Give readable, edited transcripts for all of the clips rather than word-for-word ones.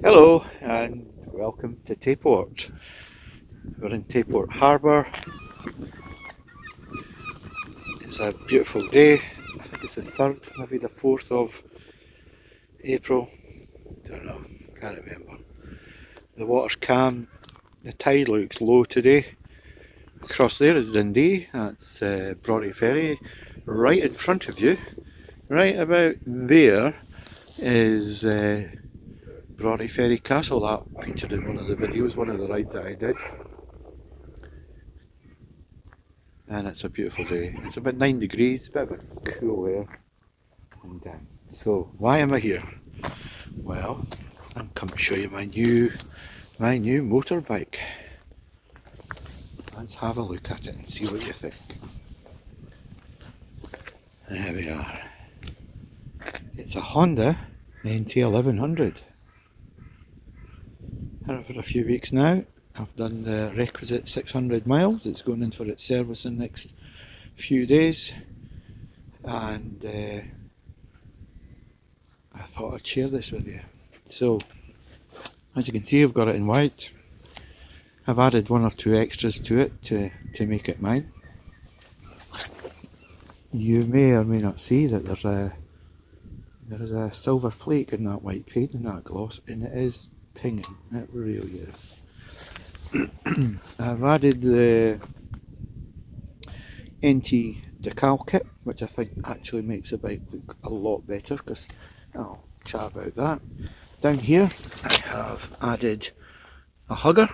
Hello and welcome to Tayport. We're in Tayport Harbour. It's a beautiful day. I think it's the 3rd, maybe the 4th of April. Don't know, can't remember. The water's calm. The tide looks low today. Across there is Dundee. That's Broughty Ferry. Right in front of you, right about there, is Broughty Ferry Castle. That featured in one of the videos, one of the rides that I did. And it's a beautiful day. It's about 9 degrees, a bit of a cool air. And so why am I here? Well, I'm come to show you my new motorbike. Let's have a look at it and see what you think. There we are. It's a Honda NT1100. Had it for a few weeks now. I've done the requisite 600 miles. It's going in for its service in the next few days. And I thought I'd share this with you. So, as you can see, I've got it in white. I've added one or two extras to it to make it mine. You may or may not see that there is a silver flake in that white paint and that gloss, and it is pinging. It really is. I've added the NT decal kit, which I think actually makes the bike look a lot better, because I'll chat about that. Down here I have added a hugger.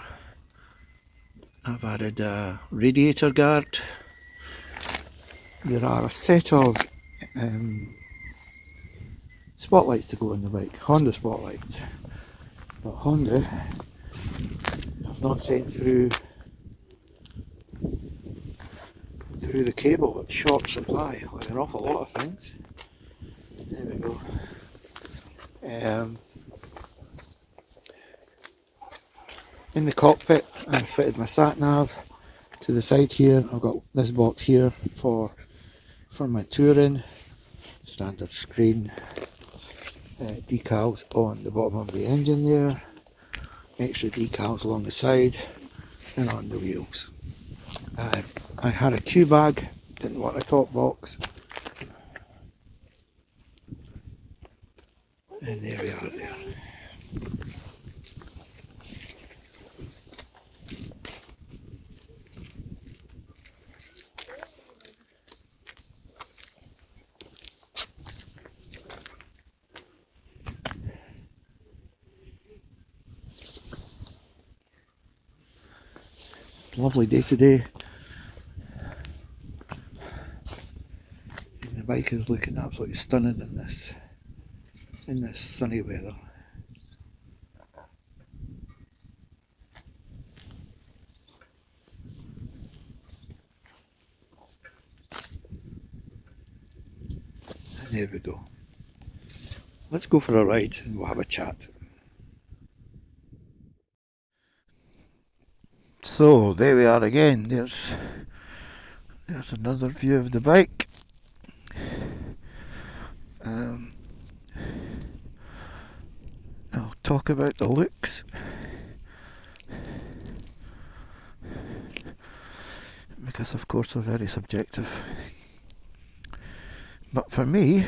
I've added a radiator guard. There are a set of spotlights to go on the bike, Honda spotlights. But Honda have not sent through the cable. It's short supply, like an awful lot of things. There we go. In the cockpit, I've fitted my sat nav. To the side here, I've got this box here for my touring. Standard screen. Decals on the bottom of the engine there. Extra decals along the side and on the wheels. I had a Q bag, didn't want a top box. And there we are there. Lovely day today. And the bike is looking absolutely stunning in this sunny weather. And there we go. Let's go for a ride and we'll have a chat. So there we are again. There's another view of the bike. I'll talk about the looks. Because of course they're very subjective. But for me,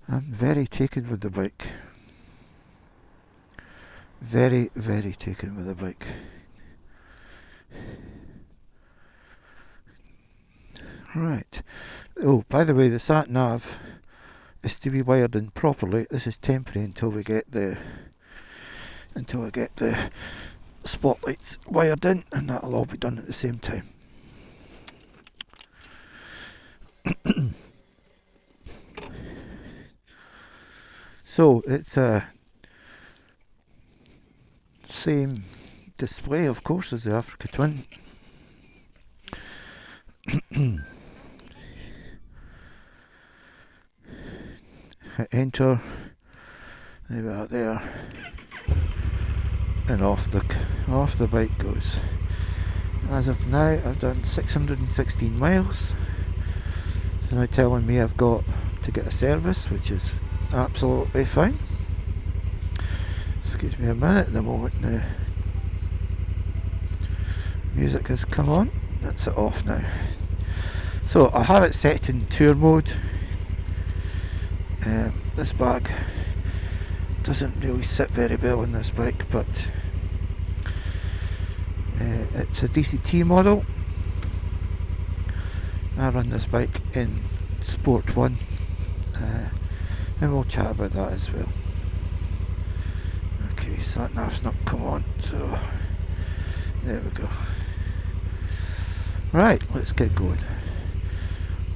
I'm very taken with the bike. Very, very taken with the bike. Right. Oh, by the way, the sat nav is to be wired in properly. This is temporary until I get the spotlights wired in, and that'll all be done at the same time. So it's a same display, of course, as the Africa Twin. Hit enter. There we are there. And off the bike goes. As of now, I've done 616 miles. It's now telling me I've got to get a service, which is absolutely fine. Excuse me a minute, the moment the music has come on, that's it off now. So I have it set in tour mode. This bag doesn't really sit very well on this bike, but it's a DCT model. I run this bike in Sport 1, and we'll chat about that as well. Okay, sat nav's not come on, so there we go. Right, let's get going.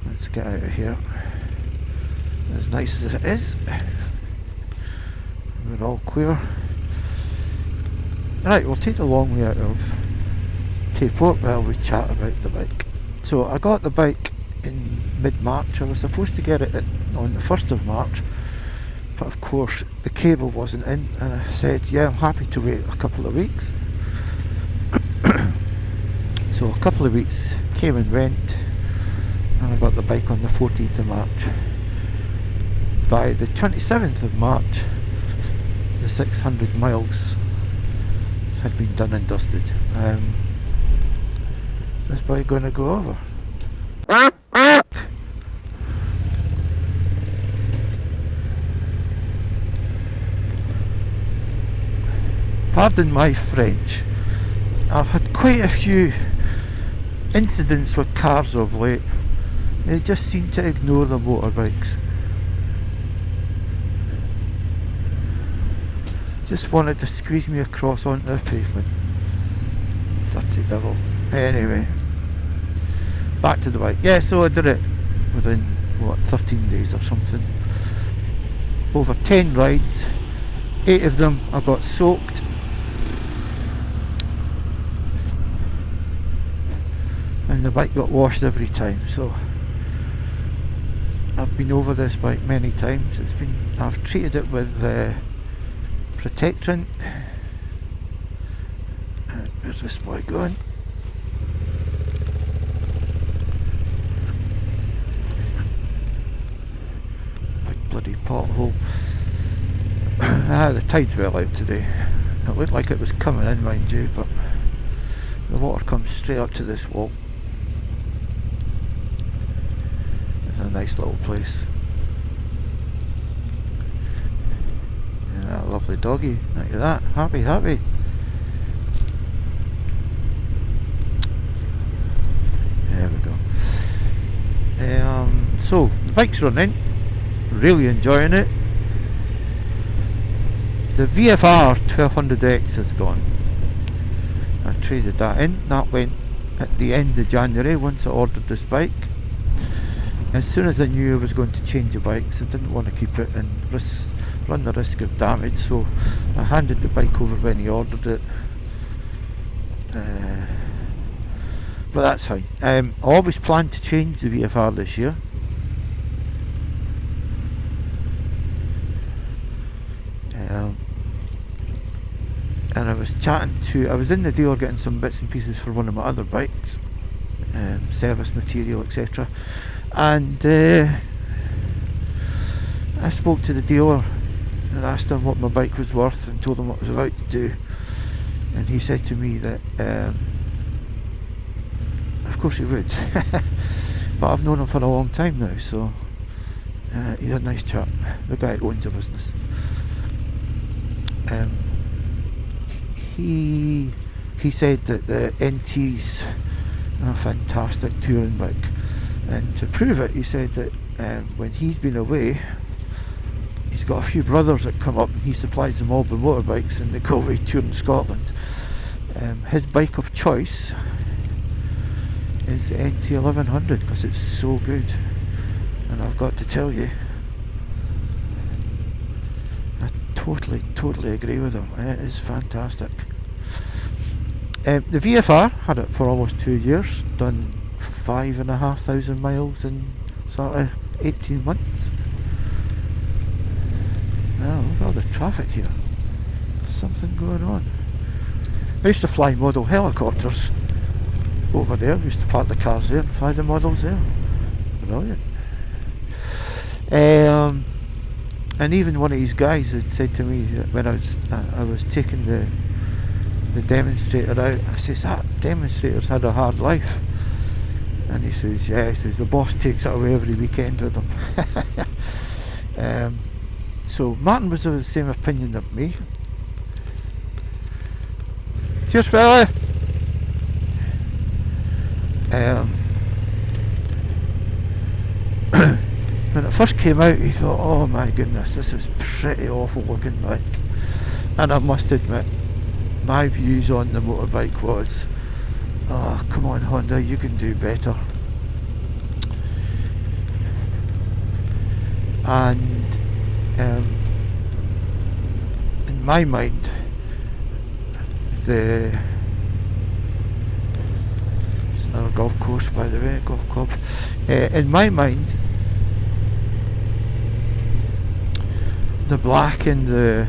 Let's get out of here. As nice as it is, we're all clear. Right, we'll take the long way out of Tayport while we chat about the bike. So I got the bike in mid-March. I was supposed to get it on the 1st of March, but of course the cable wasn't in, and I said, yeah, I'm happy to wait a couple of weeks. So a couple of weeks came and went, and I got the bike on the 14th of March. By the 27th of March, the 600 miles had been done and dusted. Is this bike going to go over? Pardon my French. I've had quite a few incidents with cars of late. They just seem to ignore the motorbikes. Just wanted to squeeze me across onto the pavement. Dirty devil. Anyway, back to the bike. Yeah, so I did it within, what, 13 days or something. Over 10 rides. 8 of them I got soaked. And the bike got washed every time. So I've been over this bike many times. I've treated it with protectant. Where's this boy going? Big bloody pothole. The tide's well out today. It looked like it was coming in, mind you, but the water comes straight up to this wall. It's a nice little place. That lovely doggy, look at that, happy. There we go. So the bike's running, really enjoying it. The VFR 1200X is gone. I traded that in. That went at the end of January once I ordered this bike. As soon as I knew I was going to change the bikes, I didn't want to keep it and run the risk of damage, so I handed the bike over when he ordered it. But that's fine. I always planned to change the VFR this year. And I was in the dealer getting some bits and pieces for one of my other bikes, service material, etc. And I spoke to the dealer and asked him what my bike was worth and told him what I was about to do, and he said to me that of course he would but I've known him for a long time now, so he's a nice chap, the guy owns a business. He said that the NT's a fantastic touring bike, and to prove it, he said that when he's been away, he's got a few brothers that come up and he supplies them all with motorbikes and they go away touring Scotland. His bike of choice is the NT 1100 because it's so good, and I've got to tell you, I totally agree with him. It is fantastic. The VFR had it for almost 2 years, done 5,500 miles in sort of 18 months. Wow, look at all the traffic here. Something going on. I used to fly model helicopters over there. I used to park the cars there and fly the models there. Brilliant. And even one of these guys had said to me that when I was taking the demonstrator out, I says, that demonstrator's had a hard life. And he says, yeah, he says, the boss takes it away every weekend with him. So Martin was of the same opinion of me. Cheers, fella. When it first came out, he thought, oh my goodness, this is pretty awful looking bike. And I must admit, my views on the motorbike was, oh, come on Honda, you can do better. And in my mind, it's another golf course, by the way, golf club. In my mind, the black and the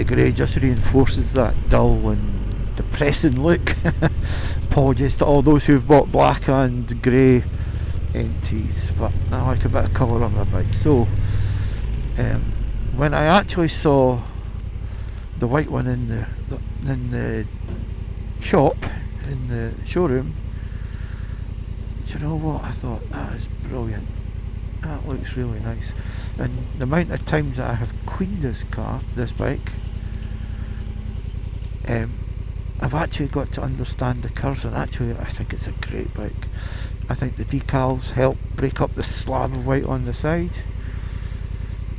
grey just reinforces that dull and depressing look. Apologies to all those who've bought black and grey NTs, but I like a bit of colour on my bike. So when I actually saw the white one in the shop, in the showroom, do you know what? I thought, that is brilliant. That looks really nice. And the amount of times that I have cleaned this bike, I've actually got to understand the curves, and actually I think it's a great bike. I think the decals help break up the slab of white on the side,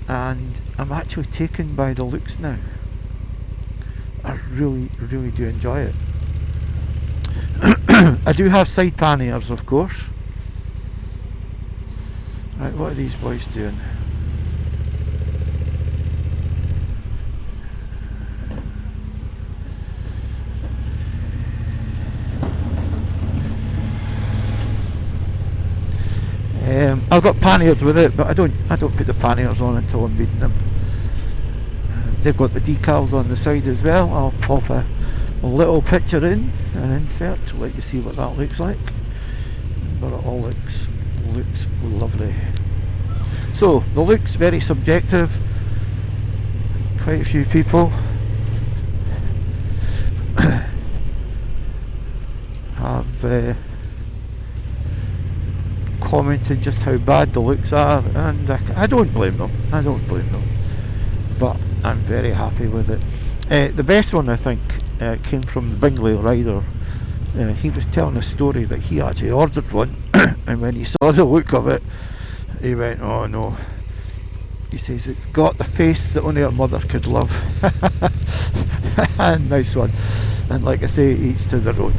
and I'm actually taken by the looks now. I really, really do enjoy it. I do have side panniers, of course. Right, what are these boys doing? I've got panniers with it, but I don't put the panniers on until I'm reading them. They've got the decals on the side as well. I'll pop a little picture in and insert to let you see what that looks like. But it all looks lovely. So the look's very subjective. Quite a few people have commented just how bad the looks are, and I don't blame them. But I'm very happy with it. The best one, I think, came from the Bingley rider. He was telling a story that he actually ordered one, and when he saw the look of it, he went, oh no. He says, it's got the face that only a mother could love. Nice one. And like I say, each to their own.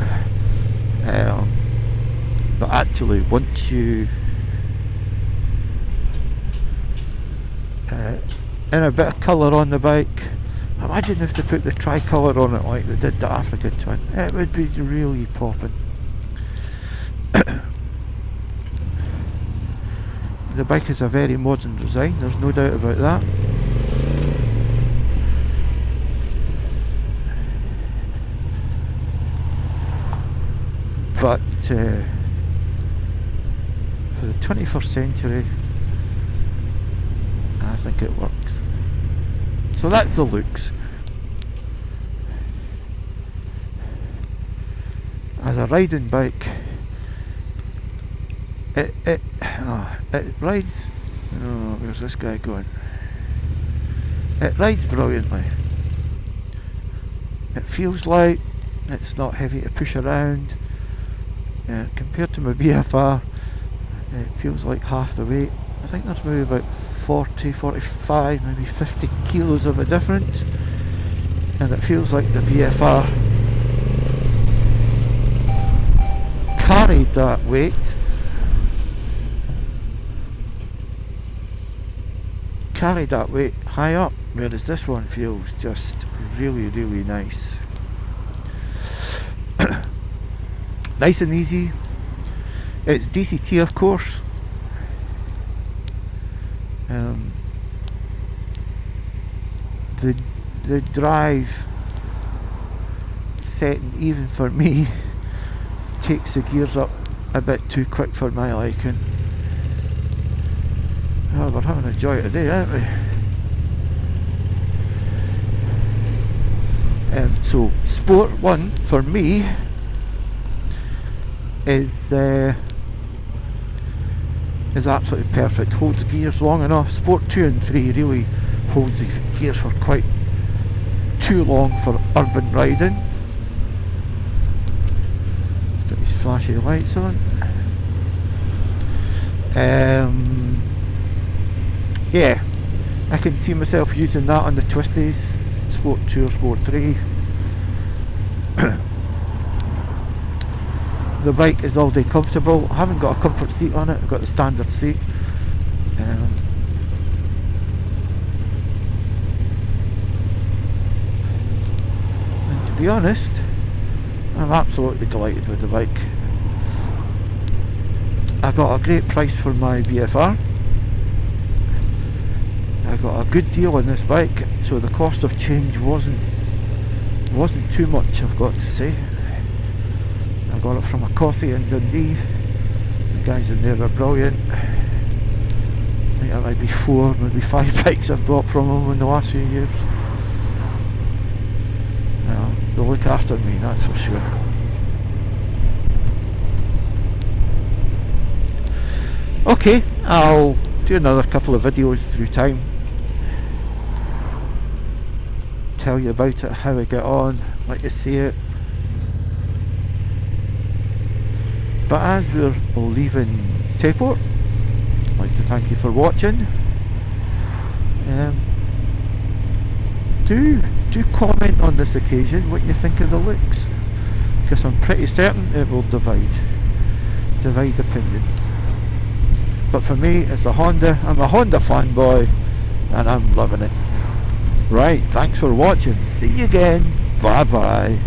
But actually, once you in a bit of colour on the bike, imagine if they put the tricolour on it like they did the Africa Twin. It would be really popping. The bike is a very modern design, there's no doubt about that. But for the 21st century, I think it works. So that's the looks. As a riding bike, it rides. Oh, where's this guy going? It rides brilliantly. It feels light. It's not heavy to push around. Compared to my VFR, it feels like half the weight. I think there's maybe about 40, 45, maybe 50 kilos of a difference, and it feels like the VFR carried that weight high up, whereas this one feels just really, really nice. Nice and easy. It's DCT, of course. The drive setting, even for me, takes the gears up a bit too quick for my liking. Oh, we're having a joy today, aren't we? So Sport 1 for me is absolutely perfect. Holds gears long enough. Sport 2 and 3 really holds the gears for quite too long for urban riding. Got these flashy lights on. Yeah, I can see myself using that on the twisties. Sport 2 or Sport 3. The bike is all day comfortable. I haven't got a comfort seat on it, I've got the standard seat. And to be honest, I'm absolutely delighted with the bike. I got a great price for my VFR. I got a good deal on this bike, so the cost of change wasn't too much, I've got to say. I got it from a coffee in Dundee. The guys in there are brilliant. I think that might be 4, maybe 5 bikes I've bought from them in the last few years. Well, they look after me, that's for sure. Okay, I'll do another couple of videos through time. Tell you about it, how I get on, let you see it. But as we're leaving Tayport, I'd like to thank you for watching. Do comment on this occasion what you think of the looks, because I'm pretty certain it will divide opinion. But for me, it's a Honda. I'm a Honda fanboy, and I'm loving it. Right, thanks for watching. See you again. Bye bye.